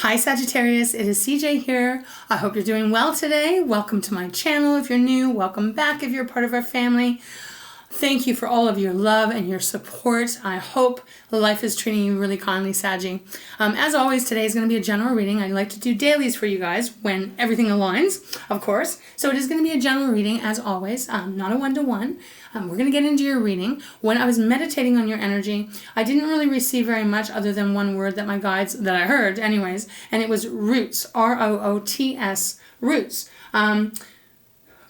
Hi Sagittarius, it is CJ here. I hope you're doing well today. Welcome to my channel if you're new. Welcome back if you're part of our family. Thank you for all of your love and your support. I hope life is treating you really kindly, Saggy. As always, today is going to be a general reading. I like to do dailies for you guys when everything aligns, of course. So it is going to be a general reading as always, not a one-to-one. We're going to get into your reading. When I was meditating on your energy, I didn't really receive very much other than one word that my guides, that I heard anyways, and it was roots, R-O-O-T-S, roots.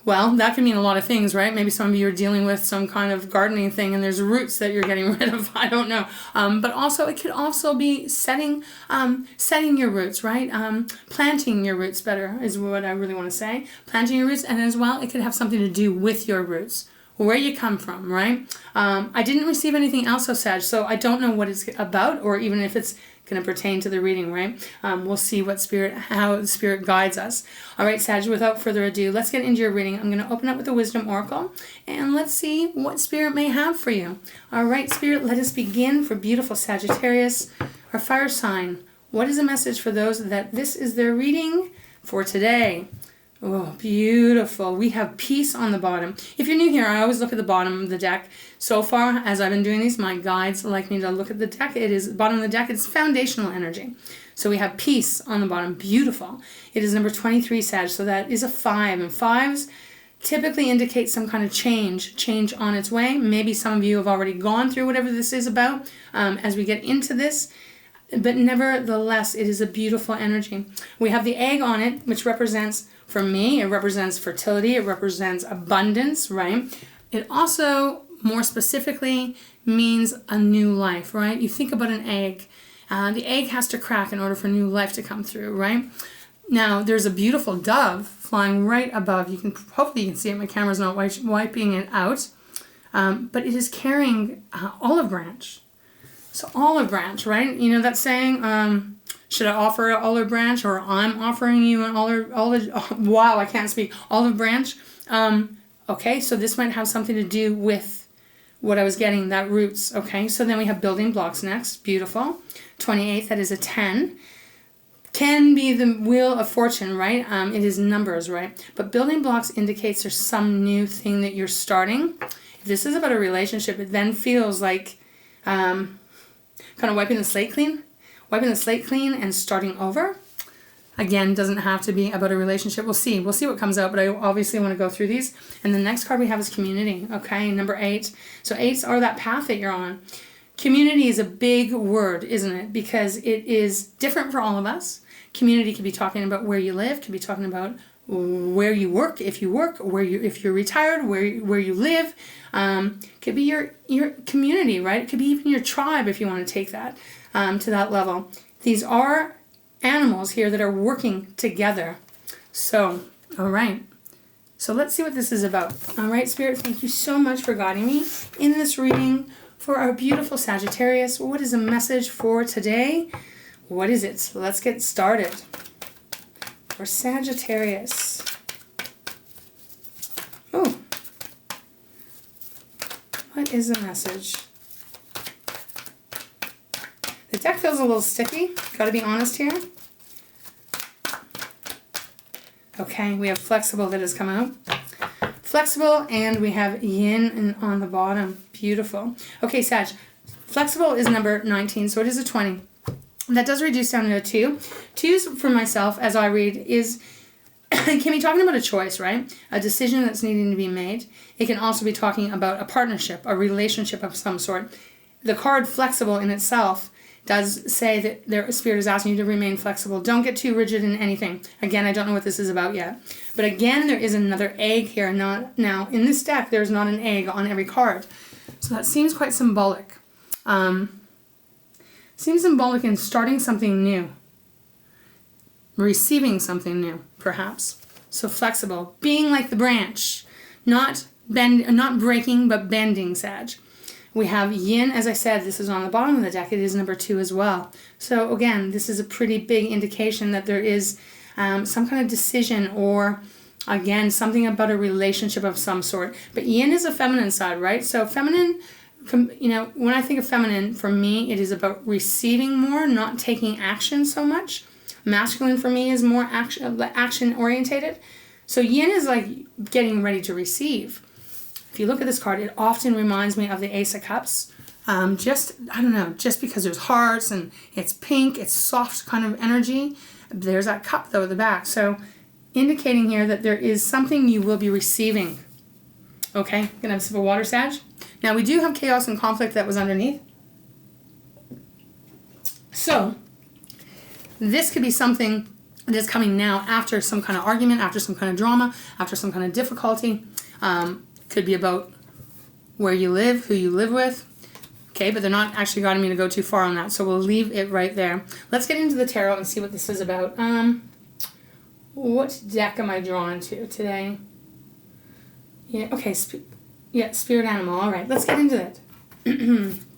Well, that can mean a lot of things, right? Maybe some of you are dealing with some kind of gardening thing and there's roots that you're getting rid of. I don't know. But also, it could also be setting your roots, right? Planting your roots better is what I really want to say. Planting your roots, and as well, it could have something to do with your roots, where you come from, right? I didn't receive anything else, Sag, so I don't know what it's about or even if it's going to pertain to the reading, right? We'll see how the Spirit guides us. All right, Sag, without further ado, let's get into your reading. I'm going to open up with the Wisdom Oracle, and let's see what Spirit may have for you. All right, Spirit, let us begin for beautiful Sagittarius, our fire sign. What is the message for those that this is their reading for today? Oh, beautiful. We have peace on the bottom. If you're new here, I always look at the bottom of the deck. So far, as I've been doing these, my guides like me to look at the deck. It is bottom of the deck. It's foundational energy. So we have peace on the bottom. Beautiful. It is number 23, Sag. So that is a 5. And 5s typically indicate some kind of change on its way. Maybe some of you have already gone through whatever this is about as we get into this. But nevertheless, it is a beautiful energy. We have the egg on it, which represents, for me, it represents fertility. It represents abundance, right? It also, more specifically, means a new life, right? You think about an egg. The egg has to crack in order for new life to come through, right? Now, there's a beautiful dove flying right above. Hopefully you can see it. My camera's not wiping it out. But it is carrying olive branch. So olive branch, right? You know that saying, should I offer an olive branch, or I'm offering you an wow, I can't speak, olive branch. Okay, so this might have something to do with what I was getting, that roots. Okay, so then we have building blocks next. Beautiful. 28th, that is a 10. Can be the wheel of fortune, right? It is numbers, right? But building blocks indicates there's some new thing that you're starting. If this is about a relationship, it then feels like kind of wiping the slate clean and starting over. Again, doesn't have to be about a relationship. We'll see what comes out, but I obviously want to go through these. And the next card we have is community. Okay, number 8. So 8s are that path that you're on. Community is a big word, isn't it? Because it is different for all of us. Community could be talking about where you live, could be talking about where you work, if you work, if you're retired, where you live. Could be your community, right? It could be even your tribe if you want to take that to that level. These are animals here that are working together. So, all right. So let's see what this is about. All right, Spirit, thank you so much for guiding me in this reading for our beautiful Sagittarius. What is the message for today? What is it? Let's get started. For Sagittarius. Oh. What is the message? The deck feels a little sticky. Gotta be honest here. Okay, we have flexible that has come out. Flexible, and we have yin on the bottom. Beautiful. Okay, Sag. Flexible is number 19, so it is a 20. That does reduce down to a 2. 2s for myself, as I read, can be talking about a choice, right? A decision that's needing to be made. It can also be talking about a partnership, a relationship of some sort. The card flexible in itself does say that their Spirit is asking you to remain flexible. Don't get too rigid in anything. Again, I don't know what this is about yet. But again, there is another egg here. Now, in this deck, there's not an egg on every card. So that seems quite symbolic. Seems symbolic in starting something new. Receiving something new, perhaps. So flexible. Being like the branch. Not breaking, but bending, Sag. We have yin, as I said, this is on the bottom of the deck. It is number 2 as well. So again, this is a pretty big indication that there is some kind of decision, or again, something about a relationship of some sort. But yin is a feminine side, right? So feminine, you know, when I think of feminine, for me, it is about receiving more, not taking action so much. Masculine for me is more action orientated. So yin is like getting ready to receive. If you look at this card, it often reminds me of the Ace of Cups. I don't know, just because there's hearts and it's pink, it's soft kind of energy. There's that cup though at the back. So indicating here that there is something you will be receiving. Okay, gonna have a sip of water, Sag. Now we do have chaos and conflict that was underneath. So this could be something that is coming now after some kind of argument, after some kind of drama, after some kind of difficulty. Could be about where you live, who you live with. Okay, but they're not actually guiding me to go too far on that, so we'll leave it right there. Let's get into the tarot and see what this is about. What deck am I drawn to today? Yeah, okay, spirit animal. All right, let's get into it.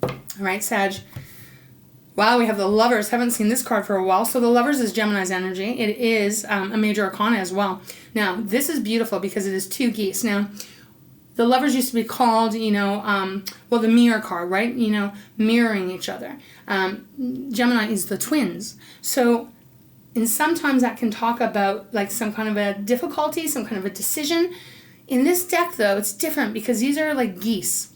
All right, Sag. Wow, we have the Lovers. Haven't seen this card for a while. So the Lovers is Gemini's energy. It is a major arcana as well. Now, this is beautiful because it is 2 geese. Now, the Lovers used to be called, well, the mirror card, right? Mirroring each other. Gemini is the twins. So, and sometimes that can talk about like some kind of a difficulty, some kind of a decision. In this deck, though, it's different because these are like geese.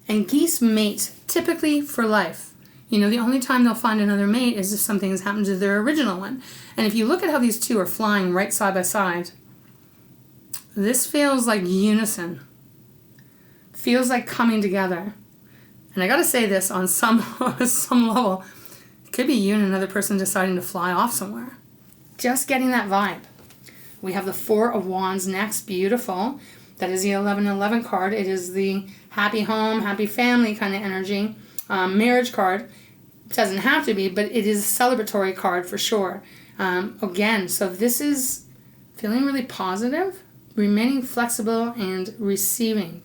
And geese mate typically for life. The only time they'll find another mate is if something has happened to their original one. And if you look at how these two are flying right side by side, this feels like unison. Feels like coming together. And I gotta say this on some level, it could be you and another person deciding to fly off somewhere. Just getting that vibe. We have the 4 of Wands next, beautiful. That is the 1111 card. It is the happy home, happy family kind of energy. Marriage card. It doesn't have to be, but it is a celebratory card for sure. Again, so this is feeling really positive, remaining flexible, and receiving.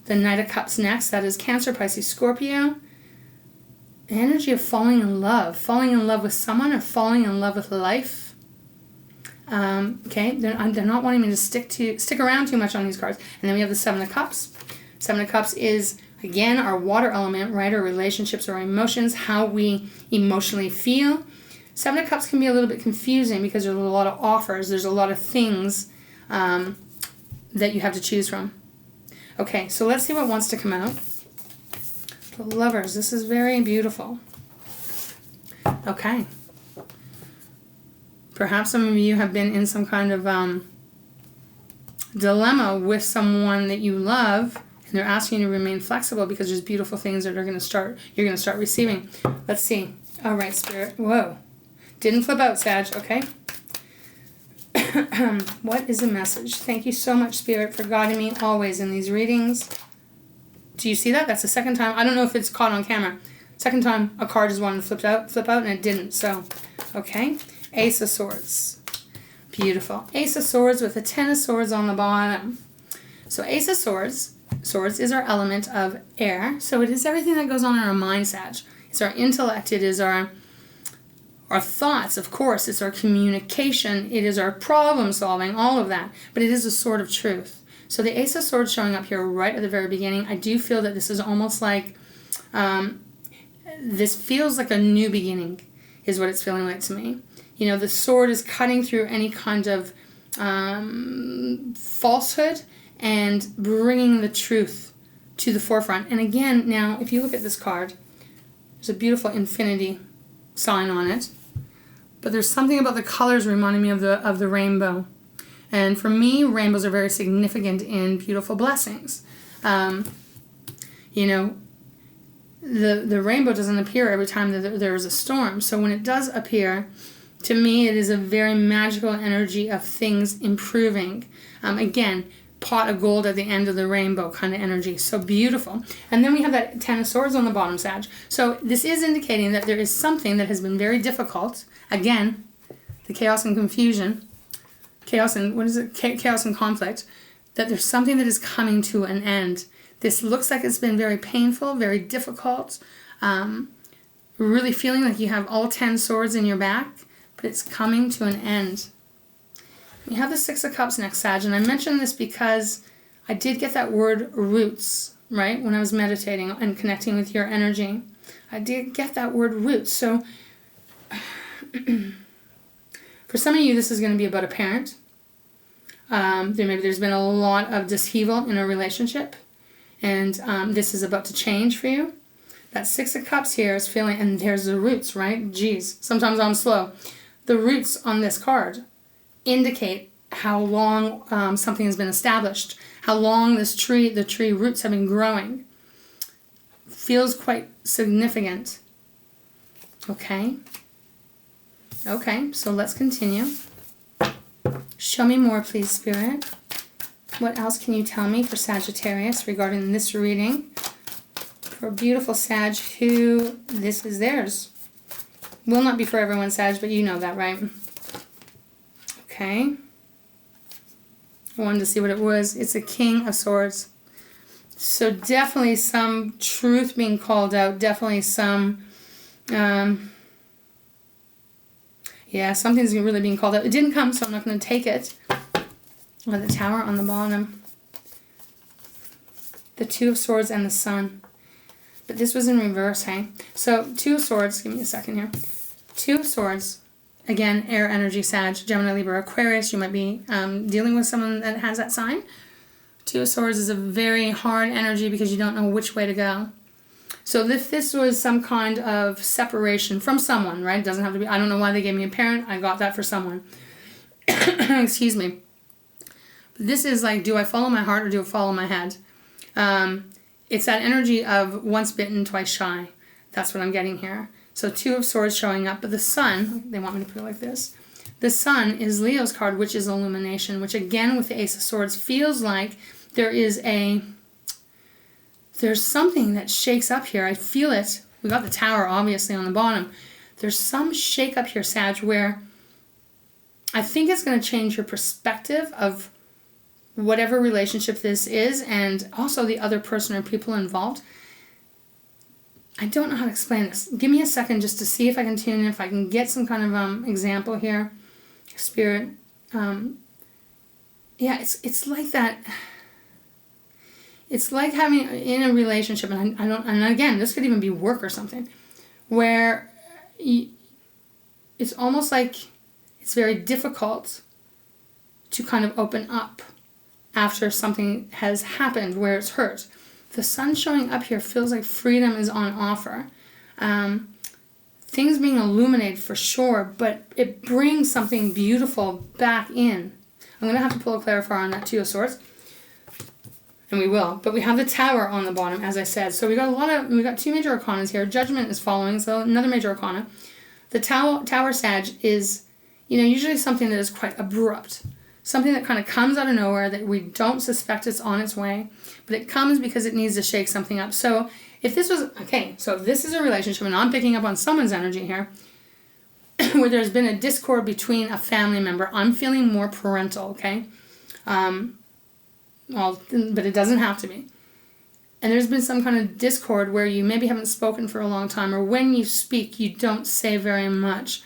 The Knight of Cups next. That is Cancer, Pisces, Scorpio. The energy of falling in love with someone or falling in love with life. Okay, they're not wanting me to stick around too much on these cards. And then we have the 7 of Cups. 7 of Cups is, again, our water element, right? Our relationships, our emotions, how we emotionally feel. 7 of Cups can be a little bit confusing because there's a lot of offers. There's a lot of things that you have to choose from. Okay, so let's see what wants to come out. The Lovers. This is very beautiful. Okay. Perhaps some of you have been in some kind of dilemma with someone that you love, and they're asking you to remain flexible because there's beautiful things that you're going to start receiving. Let's see. All right, Spirit. Whoa. Didn't flip out, Sag. Okay. What is the message? Thank you so much, Spirit, for guiding me always in these readings. Do you see that? That's the second time. I don't know if it's caught on camera. Second time a card is wanting to flip out, and it didn't. So, okay. Ace of Swords. Beautiful. Ace of Swords with a 10 of Swords on the bottom. So Ace of Swords is our element of air. So it is everything that goes on in our mind, Sag. It's our intellect. It is our thoughts, of course. It's our communication. It is our problem solving, all of that. But it is a sword of truth. So the Ace of Swords showing up here right at the very beginning, I do feel that this is almost like, this feels like a new beginning is what it's feeling like to me. The sword is cutting through any kind of falsehood and bringing the truth to the forefront. And again, now, if you look at this card, there's a beautiful infinity sign on it. But there's something about the colors reminding me of the rainbow. And for me, rainbows are very significant in beautiful blessings. The rainbow doesn't appear every time that there is a storm. So when it does appear, to me, it is a very magical energy of things improving. Again, pot of gold at the end of the rainbow kind of energy. So beautiful. And then we have that 10 of Swords on the bottom, Sag. So this is indicating that there is something that has been very difficult. Again, the chaos and confusion. Chaos and conflict. That there's something that is coming to an end. This looks like it's been very painful, very difficult. Really feeling like you have all 10 swords in your back. But it's coming to an end. We have the 6 of Cups next, Sag, and I mentioned this because I did get that word roots, right, when I was meditating and connecting with your energy. I did get that word roots. So For some of you, this is going to be about a parent. Maybe there's been a lot of upheaval in a relationship, and this is about to change for you. That Six of Cups here is feeling, and there's the roots, right? Geez, sometimes I'm slow. The roots on this card indicate how long something has been established, how long the tree roots have been growing. Feels quite significant. Okay. Okay, so let's continue. Show me more, please, Spirit. What else can you tell me for Sagittarius regarding this reading? For a beautiful Sag who this is theirs. Will not be for everyone, Sag, but you know that, right? Okay. I wanted to see what it was. It's a King of Swords. So definitely some truth being called out. Definitely some... yeah, something's really being called out. It didn't come, so I'm not going to take it. The Tower on the bottom. The Two of Swords and the Sun. But this was in reverse, hey? So, Two of Swords. Give me a second here. Two of Swords. Again, air energy, Sag, Gemini, Libra, Aquarius. You might be dealing with someone that has that sign. Two of Swords is a very hard energy because you don't know which way to go. So if this was some kind of separation from someone, right? It doesn't have to be, I don't know why they gave me a parent. I got that for someone. Excuse me. But this is like, do I follow my heart or do I follow my head? It's that energy of once bitten, twice shy. That's what I'm getting here. So Two of Swords showing up. But the Sun, they want me to put it like this. The Sun is Leo's card, which is illumination, which again with the Ace of Swords feels like there's something that shakes up here. I feel it. We got the Tower obviously on the bottom. There's some shake up here, Sag, where I think it's going to change your perspective of whatever relationship this is and also the other person or people involved. I don't know how to explain this. Give me a second just to see if I can tune in, if I can get some kind of example here. Spirit. Yeah, it's like that. It's like having in a relationship, and I don't, and again, this could even be work or something, where it's almost like it's very difficult to kind of open up after something has happened where it's hurt. The Sun showing up here feels like freedom is on offer. Things being illuminated for sure, but it brings something beautiful back in. I'm going to have to pull a clarifier on that Two of Swords. And we will. But we have the Tower on the bottom, as I said. So we got two major arcanas here. Judgment is following, so another major arcana. The Tower Sag is, usually something that is quite abrupt. Something that kind of comes out of nowhere that we don't suspect it's on its way. But it comes because it needs to shake something up. So if this was, so if this is a relationship, and I'm picking up on someone's energy here, where there's been a discord between a family member, I'm feeling more parental, okay? Well, but it doesn't have to be. And there's been some kind of discord where you maybe haven't spoken for a long time, or when you speak, you don't say very much.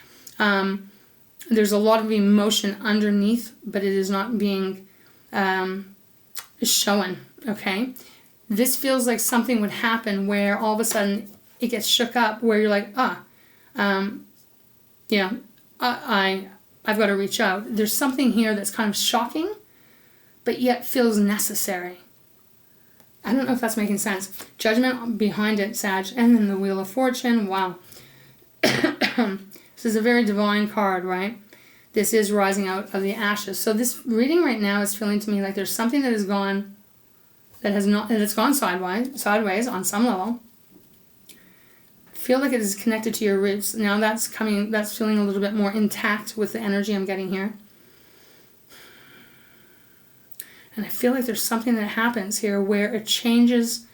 There's a lot of emotion underneath, but it is not being shown, okay? This feels like something would happen where all of a sudden it gets shook up, where you're like, I've got to reach out. There's something here that's kind of shocking, but yet feels necessary. I don't know if that's making sense. Judgment behind it, Sag, and then the Wheel of Fortune. Wow. This is a very divine card, right? This is rising out of the ashes. So this reading right now is feeling to me like there's something that has gone, that's gone sideways on some level. Feel like it is connected to your roots. Now that's feeling a little bit more intact with the energy I'm getting here. And I feel like there's something that happens here where it changes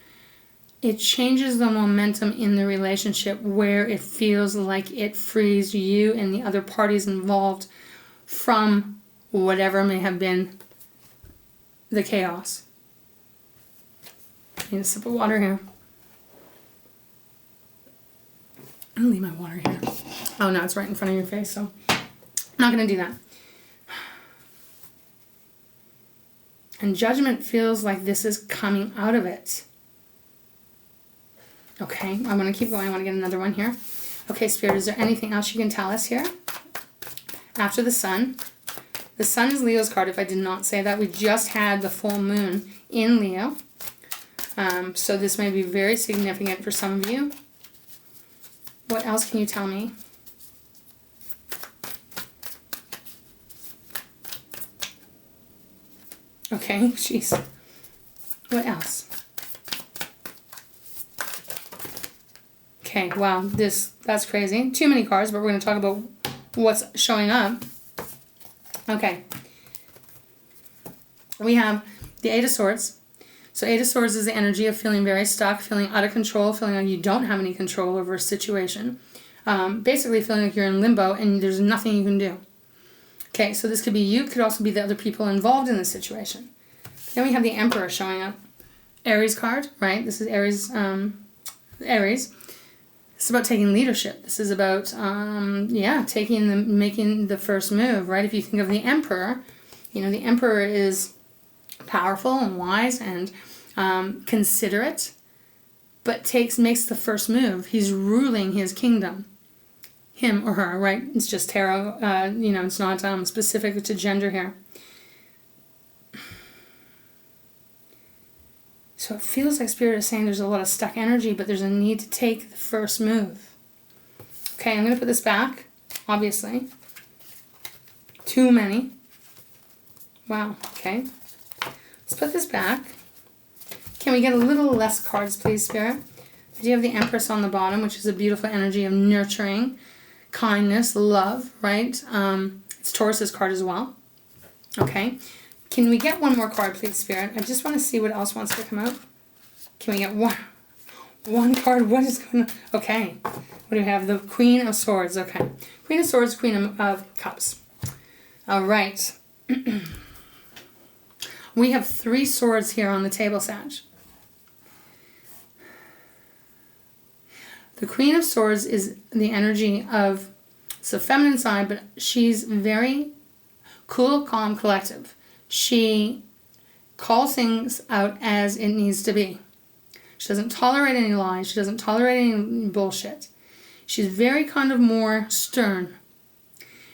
the momentum in the relationship, where it feels like it frees you and the other parties involved from whatever may have been the chaos. I need a sip of water here. I'm going to leave my water here. Oh no, it's right in front of your face, so I'm not going to do that. And Judgment feels like this is coming out of it. Okay, I'm going to keep going. I want to get another one here. Okay, Spirit, is there anything else you can tell us here? After the Sun. The Sun is Leo's card, if I did not say that. We just had the full moon in Leo. So this may be very significant for some of you. What else can you tell me? Okay, jeez. What else? Okay, wow, that's crazy. Too many cards, but we're going to talk about what's showing up. Okay. We have the Eight of Swords. So Eight of Swords is the energy of feeling very stuck, feeling out of control, feeling like you don't have any control over a situation. Basically feeling like you're in limbo and there's nothing you can do. Okay, so this could be you, could also be the other people involved in the situation. Then we have the Emperor showing up. Aries card, right? This is Aries. Aries. It's about taking leadership. This is about, making the first move, right? If you think of the Emperor, you know, the Emperor is powerful and wise and considerate, but makes the first move. He's ruling his kingdom. Him or her, right? It's just tarot, it's not specific to gender here. So it feels like Spirit is saying there's a lot of stuck energy, but there's a need to take the first move. Okay, I'm going to put this back, obviously. Too many. Wow, okay. Let's put this back. Can we get a little less cards, please, Spirit? I do have the Empress on the bottom, which is a beautiful energy of nurturing, kindness, love, right? It's Taurus's card as well. Okay. Can we get one more card, please, Spirit? I just want to see what else wants to come out. Can we get one card? What is going on? Okay. What do we have? The Queen of Swords. Okay. Queen of Swords, Queen of Cups. All right. We have 3 swords here on the table, Sag. The Queen of Swords is the energy of, it's the feminine side, but she's very cool, calm, collective. She calls things out as it needs to be. She doesn't tolerate any lies. She doesn't tolerate any bullshit. She's very kind of more stern.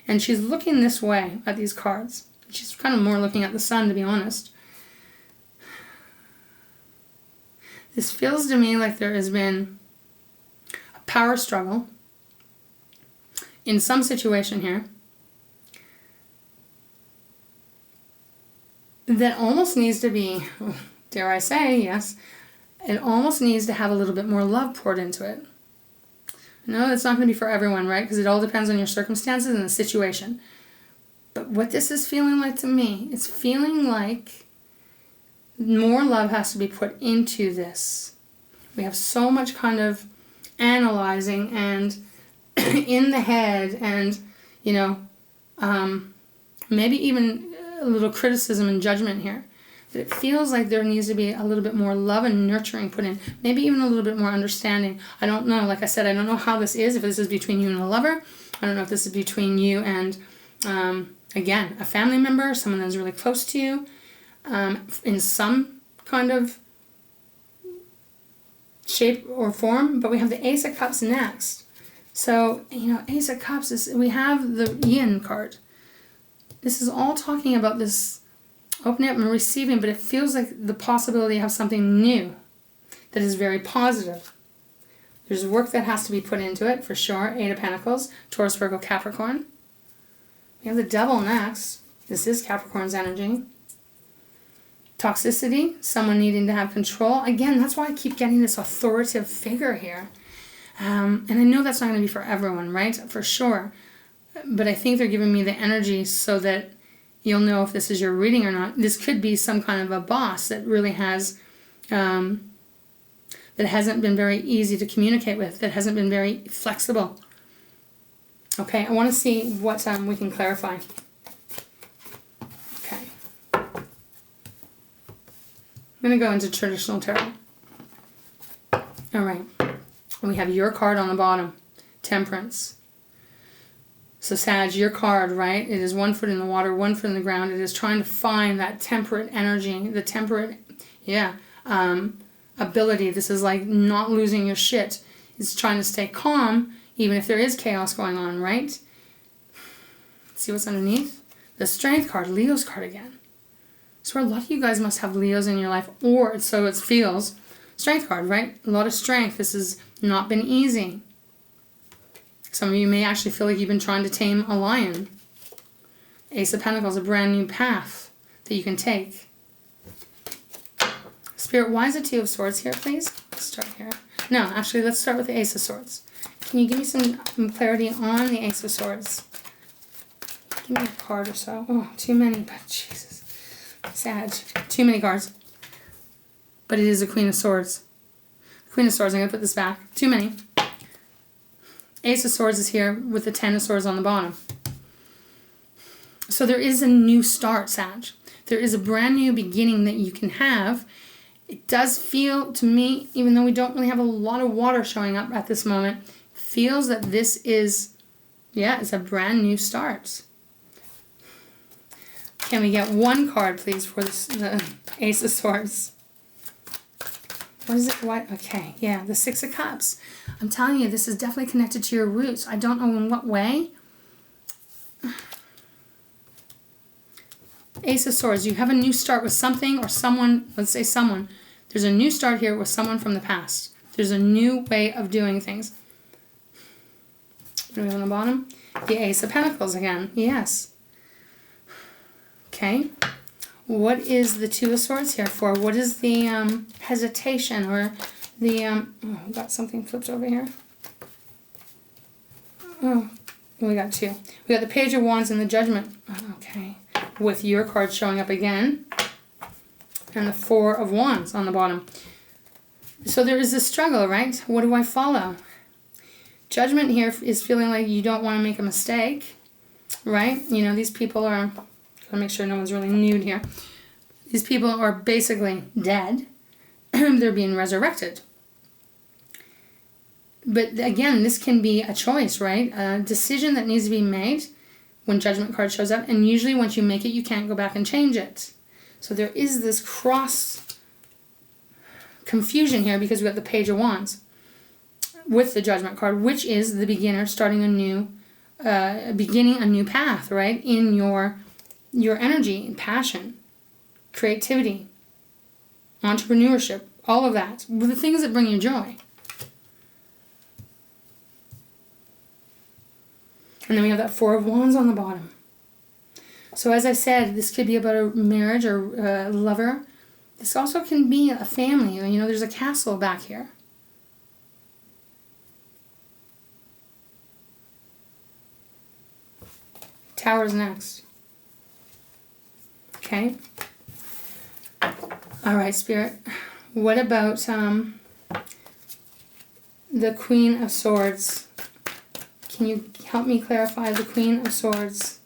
And she's looking this way at these cards. She's kind of more looking at the Sun, to be honest. This feels to me like there has been a power struggle in some situation here that almost needs to be, dare I say, yes, it almost needs to have a little bit more love poured into it. No, it's not going to be for everyone, right? Because it all depends on your circumstances and the situation. But what this is feeling like to me, it's feeling like more love has to be put into this. We have so much kind of analyzing and in the head and, maybe even a little criticism and judgment here. That it feels like there needs to be a little bit more love and nurturing put in. Maybe even a little bit more understanding. I don't know. Like I said, I don't know how this is. If this is between you and a lover. I don't know if this is between you and, again, a family member. Someone that's really close to you. In some kind of shape or form. But we have the Ace of Cups next. So, Ace of Cups is, we have the Yin card. This is all talking about this opening up and receiving, but it feels like the possibility of something new that is very positive. There's work that has to be put into it, for sure. 8 of Pentacles, Taurus, Virgo, Capricorn. We have the Devil next. This is Capricorn's energy. Toxicity, someone needing to have control. Again, that's why I keep getting this authoritative figure here. And I know that's not going to be for everyone, right? For sure. But I think they're giving me the energy so that you'll know if this is your reading or not. This could be some kind of a boss that really has, that hasn't been very easy to communicate with, that hasn't been very flexible. Okay, I want to see what we can clarify. Okay. I'm going to go into traditional tarot. All right. We have your card on the bottom, Temperance. So Sag, your card, right? It is 1 foot in the water, 1 foot in the ground. It is trying to find that temperate energy, the temperate, ability. This is like not losing your shit. It's trying to stay calm. even if there is chaos going on, right? See what's underneath? The Strength card, Leo's card again. So a lot of you guys must have Leos in your life, or so it feels. Strength card, right? A lot of strength. This has not been easy. Some of you may actually feel like you've been trying to tame a lion. Ace of Pentacles, a brand new path that you can take. Spirit, why is the Two of Swords here, please? Let's start here. No, actually, let's start with the Ace of Swords. Can you give me some clarity on the Ace of Swords? Give me a card or so. Oh, too many, but Jesus. Sag. Too many cards. But it is a Queen of Swords. Queen of Swords, I'm going to put this back. Too many. Ace of Swords is here with the Ten of Swords on the bottom. So there is a new start, Sag. There is a brand new beginning that you can have. It does feel to me, even though we don't really have a lot of water showing up at this moment, feels that this is, yeah, it's a brand new start. Can we get one card, please, for this, the Ace of Swords? What is it? What? Okay, yeah, the Six of Cups. I'm telling you, this is definitely connected to your roots. I don't know in what way. Ace of Swords, you have a new start with something or someone, let's say someone. There's a new start here with someone from the past. There's a new way of doing things. What do we have on the bottom? The Ace of Pentacles again, yes. Okay, what is the Two of Swords here for? What is the hesitation or the, oh, we got something flipped over here. Oh, we got two. We got the Page of Wands and the Judgment. Oh, okay, with your card showing up again. And the Four of Wands on the bottom. So there is a struggle, right? What do I follow? Judgment here is feeling like you don't want to make a mistake, right? You know, these people are... I'll make sure no one's really nude here. These people are basically dead. They're being resurrected. But again, this can be a choice, right? A decision that needs to be made when Judgment card shows up. And usually once you make it, you can't go back and change it. So there is this cross confusion here because we got the Page of Wands with the Judgment card, which is the beginner starting a new, beginning a new path, right? In your energy and passion, creativity, entrepreneurship, all of that. The things that bring you joy. And then we have that Four of Wands on the bottom. So as I said, this could be about a marriage or a lover. This also can be a family. You know, there's a castle back here. Tower's next. Okay. All right, Spirit. What about the Queen of Swords? Can you help me clarify the Queen of Swords?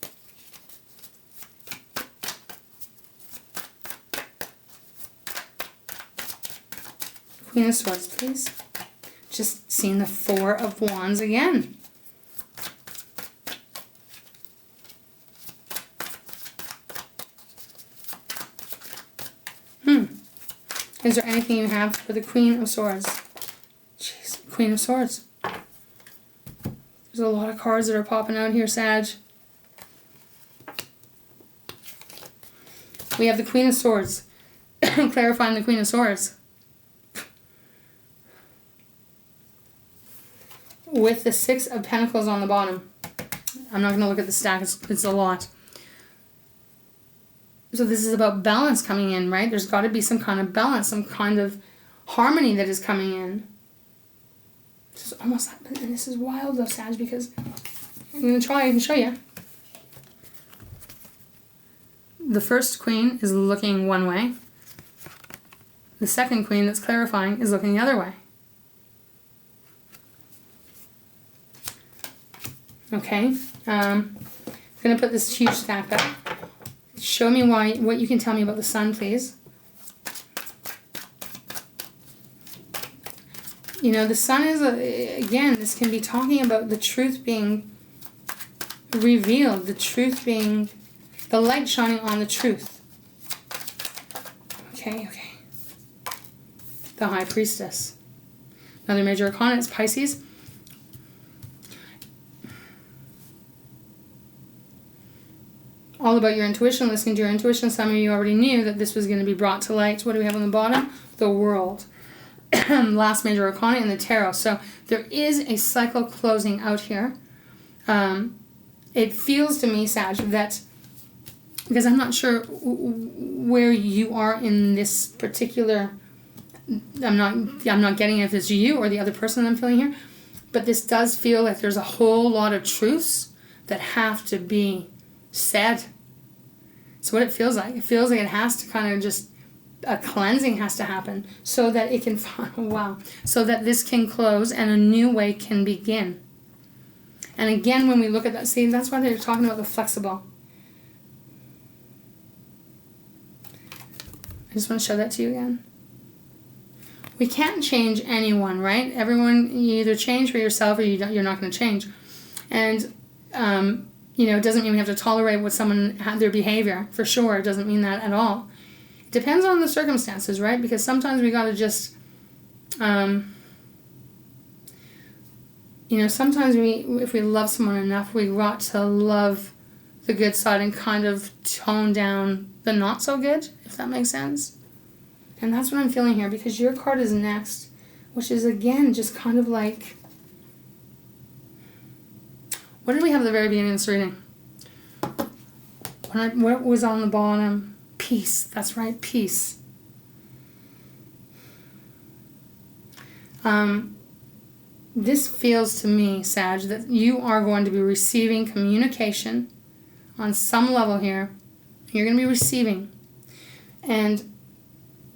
Queen of Swords, please. Just seeing the Four of Wands again. Is there anything you have for the Queen of Swords? Jeez, Queen of Swords. There's a lot of cards that are popping out here, Sag. We have the Queen of Swords. Clarifying the Queen of Swords. With the Six of Pentacles on the bottom. I'm not going to look at the stack. It's a lot. So this is about balance coming in, right? There's got to be some kind of balance, some kind of harmony that is coming in. This is almost like, and this is wild though, Sag, because I'm going to try and show you. The first queen is looking one way. The second queen that's clarifying is looking the other way. Okay, I'm going to put this huge stack back. Show me what you can tell me about the Sun, please. You know, the Sun is, again, this can be talking about the truth being revealed, the truth being, the light shining on the truth. Okay. The High Priestess. Another major arcana is Pisces. all about your intuition, listening to your intuition. Some of you already knew that this was going to be brought to light. What do we have on the bottom? The World. Last major arcana in the tarot. So there is a cycle closing out here. It feels to me, Sag, that, because I'm not sure where you are in this particular, I'm not getting if it's you or the other person I'm feeling here, but this does feel like there's a whole lot of truths that have to be said. So what it feels like it has to kind of just, a cleansing has to happen so that it can, wow, so that this can close and a new way can begin. And again, when we look at that, see, that's why they're talking about the flexible. I just want to show that to you again. We can't change anyone, right? Everyone, you either change for yourself or you're not going to change. And, it doesn't mean we have to tolerate what someone had their behavior, for sure. It doesn't mean that at all. It depends on the circumstances, right? Because sometimes we got to just, sometimes if we love someone enough, we got to love the good side and kind of tone down the not so good, if that makes sense. And that's what I'm feeling here, because your card is next, which is, again, just kind of like, what did we have at the very beginning of this reading? What was on the bottom? Peace. That's right, peace. This feels to me, Sag, that you are going to be receiving communication on some level here. You're going to be receiving. And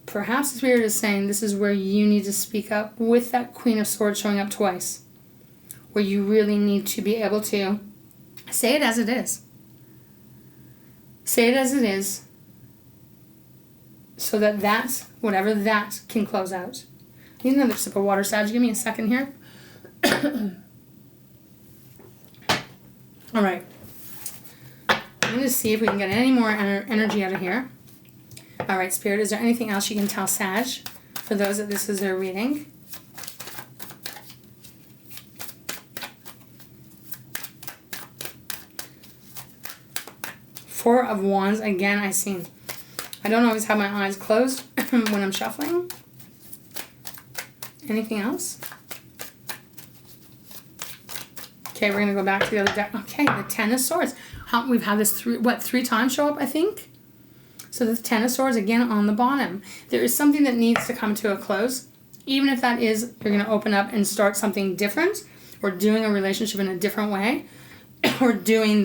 perhaps the Spirit is saying this is where you need to speak up with that Queen of Swords showing up twice. Where you really need to be able to say it as it is. Say it as it is. So that whatever that can close out. I need another sip of water, Sag. Give me a second here. All right. I'm going to see if we can get any more energy out of here. All right, Spirit, is there anything else you can tell Sag for those that this is their reading? Four of Wands. Again, I don't always have my eyes closed when I'm shuffling. Anything else? Okay, we're going to go back to the other deck. Okay, the Ten of Swords. We've had this three times show up, I think? So the Ten of Swords, again, on the bottom. There is something that needs to come to a close. Even if that is, you're going to open up and start something different, or doing a relationship in a different way, or doing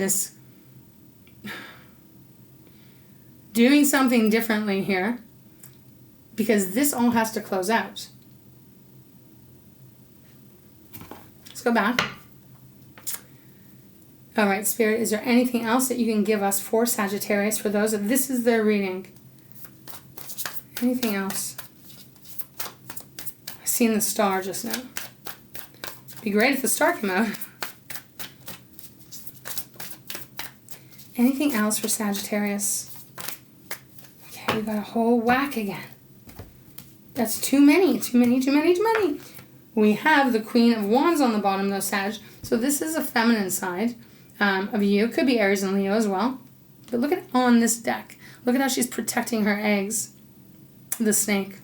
something differently here, because this all has to close out. Let's go back. All right, Spirit, is there anything else that you can give us for Sagittarius, for those that this is their reading? Anything else? I seen the star just now. It'd be great if the star came out. Anything else for Sagittarius? Okay, we got a whole whack again. That's too many. We have the Queen of Wands on the bottom, though, Sag. So this is a feminine side of you. Could be Aries and Leo as well. But look at on this deck. Look at how she's protecting her eggs. The snake.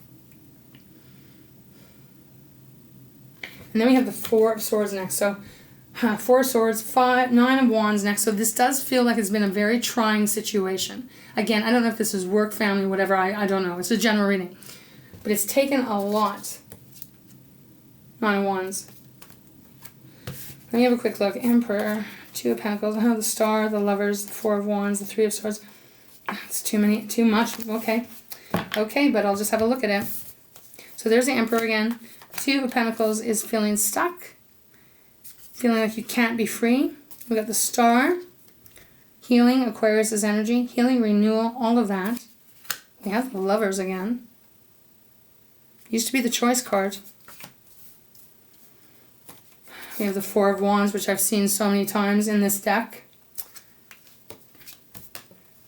And then we have the Four of Swords next. So Four of Swords, Nine of Wands next. So this does feel like it's been a very trying situation. Again, I don't know if this is work, family, whatever. I don't know. It's a general reading. But it's taken a lot. Nine of Wands. Let me have a quick look. Emperor, Two of Pentacles, the Star, the Lovers, the Four of Wands, the Three of Swords. It's too much. Okay. Okay, but I'll just have a look at it. So there's the Emperor again. Two of Pentacles is feeling stuck. Feeling like you can't be free. We got the Star. Healing, Aquarius' energy. Healing, renewal, all of that. We have the Lovers again. Used to be the Choice card. We have the Four of Wands, which I've seen so many times in this deck.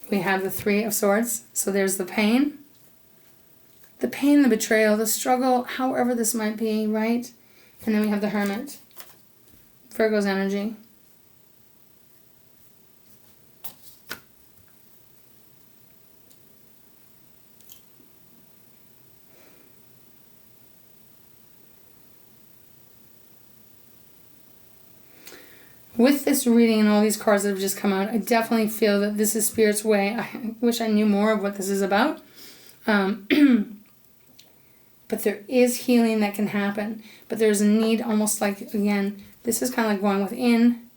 We have the Three of Swords. So there's the pain. The pain, the betrayal, the struggle, however this might be, right? And then we have the Hermit. Virgo's energy. With this reading and all these cards that have just come out, I definitely feel that this is Spirit's way. I wish I knew more of what this is about. But there is healing that can happen. But there's a need, almost like, again, this is kind of like going within,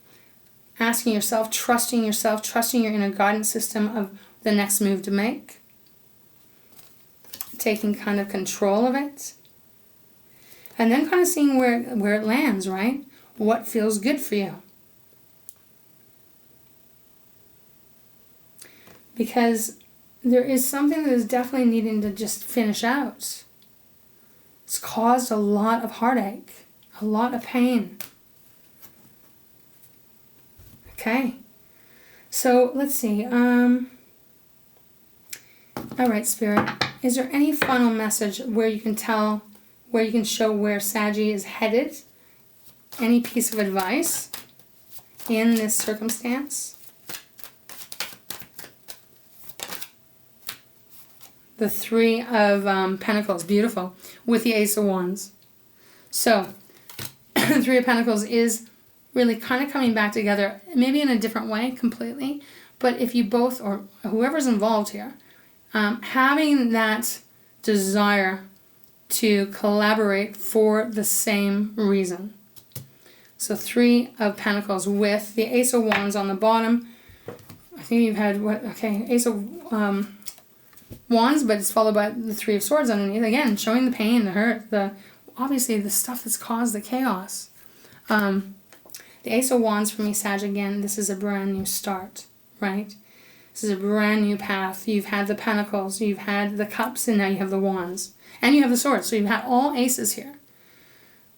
asking yourself, trusting your inner guidance system of the next move to make. Taking kind of control of it. And then kind of seeing where it lands, right? What feels good for you. Because there is something that is definitely needing to just finish out. It's caused a lot of heartache, a lot of pain. Okay, so let's see. All right, Spirit, is there any final message where you can tell, where you can show where Saggy is headed? Any piece of advice in this circumstance? The Three of Pentacles, beautiful, with the Ace of Wands. So, the Three of Pentacles is really kind of coming back together, maybe in a different way completely, but if you both, or whoever's involved here, having that desire to collaborate for the same reason. So Three of Pentacles with the Ace of Wands on the bottom. I think you've had, what, okay, Ace of Wands, but it's followed by the Three of Swords underneath. Again, showing the pain, the hurt, obviously the stuff that's caused the chaos. The Ace of Wands for me, Sag, again, this is a brand new start, right? This is a brand new path. You've had the Pentacles, you've had the Cups, and now you have the Wands. And you have the Swords, so you've had all aces here.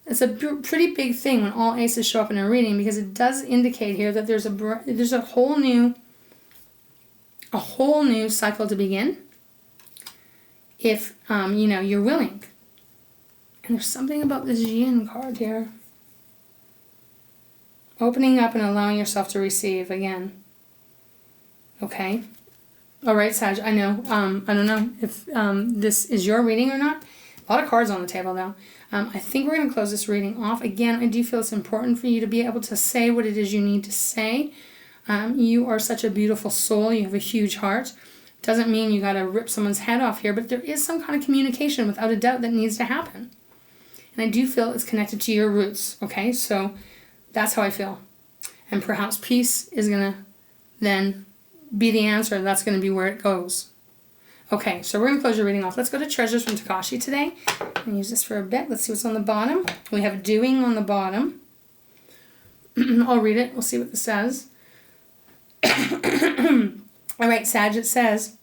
It's a pretty big thing when all aces show up in a reading, because it does indicate here that there's a whole new cycle to begin. If, you know, you're willing. And there's something about this Yin card here. Opening up and allowing yourself to receive again. Okay. All right, Sag, I know. I don't know if this is your reading or not. A lot of cards on the table, though. I think we're going to close this reading off. Again, I do feel it's important for you to be able to say what it is you need to say. You are such a beautiful soul. You have a huge heart. Doesn't mean you got to rip someone's head off here, but there is some kind of communication without a doubt that needs to happen. And I do feel it's connected to your roots, okay? So that's how I feel. And perhaps peace is going to then be the answer. That's going to be where it goes. Okay, so we're going to close your reading off. Let's go to Treasures from Takashi today and use this for a bit. Let's see what's on the bottom. We have Doing on the bottom. I'll read it. We'll see what this says. All right, Sag, it says,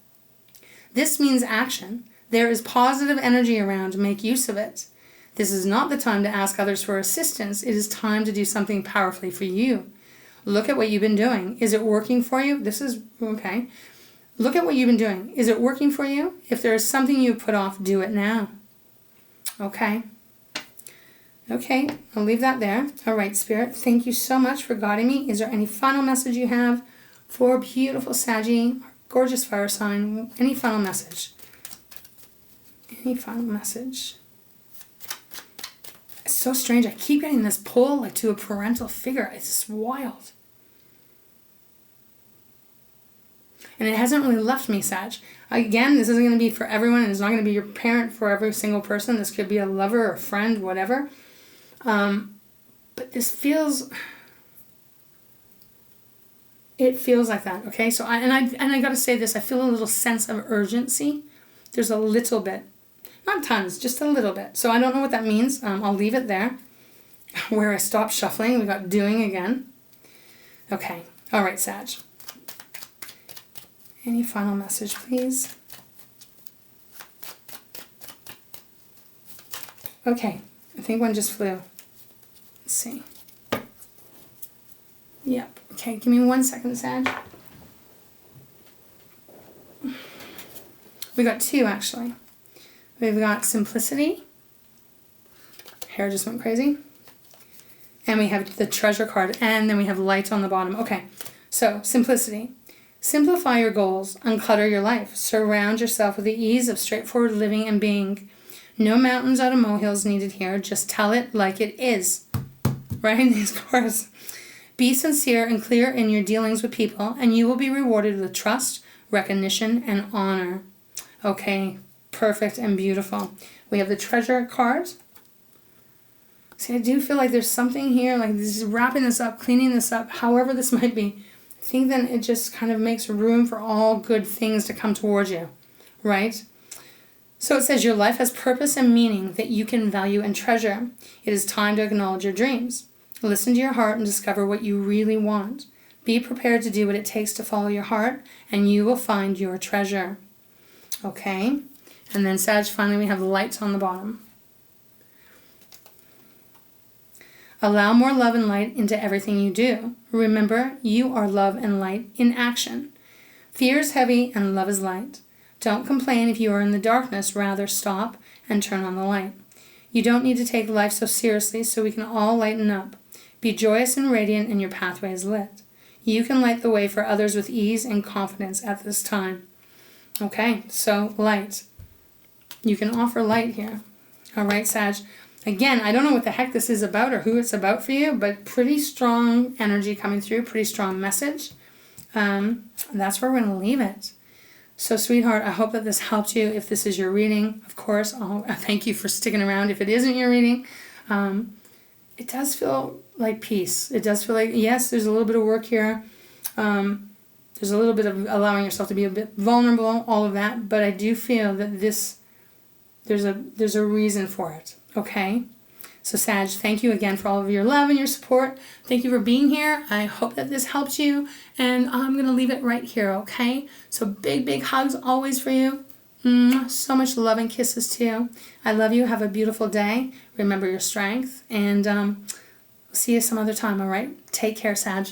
this means action. There is positive energy around. Make use of it. This is not the time to ask others for assistance. It is time to do something powerfully for you. Look at what you've been doing. Is it working for you? This is, okay. Look at what you've been doing. Is it working for you? If there is something you put off, do it now. Okay. Okay, I'll leave that there. All right, Spirit, thank you so much for guiding me. Is there any final message you have for beautiful Saggy, gorgeous fire sign? Any final message? Any final message? It's so strange. I keep getting this pull like to a parental figure. It's just wild. And it hasn't really left me, Sag. Again, this isn't going to be for everyone, and it's not going to be your parent for every single person. This could be a lover or a friend, whatever. But this feels... It feels like that, okay? So I got to say this. I feel a little sense of urgency. There's a little bit. Not tons, just a little bit. So I don't know what that means. I'll leave it there. Where I stopped shuffling, we got Doing again. Okay. All right, Sag. Any final message, please? Okay. I think one just flew. Let's see. Yep. Okay, give me 1 second, Sag. We got two, actually. We've got Simplicity. Hair just went crazy. And we have the Treasure card. And then we have Light on the bottom. Okay, so Simplicity. Simplify your goals. Unclutter your life. Surround yourself with the ease of straightforward living and being. No mountains out of molehills needed here. Just tell it like it is. Right? These cards. Be sincere and clear in your dealings with people, and you will be rewarded with trust, recognition, and honor. Okay, perfect and beautiful. We have the Treasure card. See, I do feel like there's something here, like this is wrapping this up, cleaning this up, however this might be. I think then it just kind of makes room for all good things to come towards you, right? So it says your life has purpose and meaning that you can value and treasure. It is time to acknowledge your dreams. Listen to your heart and discover what you really want. Be prepared to do what it takes to follow your heart, and you will find your treasure. Okay? And then Sag, finally we have the lights on the bottom. Allow more love and light into everything you do. Remember, you are love and light in action. Fear is heavy and love is light. Don't complain if you are in the darkness, rather stop and turn on the light. You don't need to take life so seriously, so we can all lighten up. Be joyous and radiant, and your pathway is lit. You can light the way for others with ease and confidence at this time. Okay, so light. You can offer light here. All right, Sag. Again, I don't know what the heck this is about or who it's about for you, but pretty strong energy coming through, pretty strong message. That's where we're going to leave it. So, sweetheart, I hope that this helped you. If this is your reading, of course, I thank you for sticking around. If it isn't your reading, it does feel like peace. It does feel like, yes, there's a little bit of work here. There's a little bit of allowing yourself to be a bit vulnerable, all of that. But I do feel that there's a reason for it. Okay? So Sag, thank you again for all of your love and your support. Thank you for being here. I hope that this helped you. And I'm going to leave it right here, okay? So big, big hugs always for you. So much love and kisses to you. I love you. Have a beautiful day. Remember your strength. And see you some other time, all right? Take care, Sag.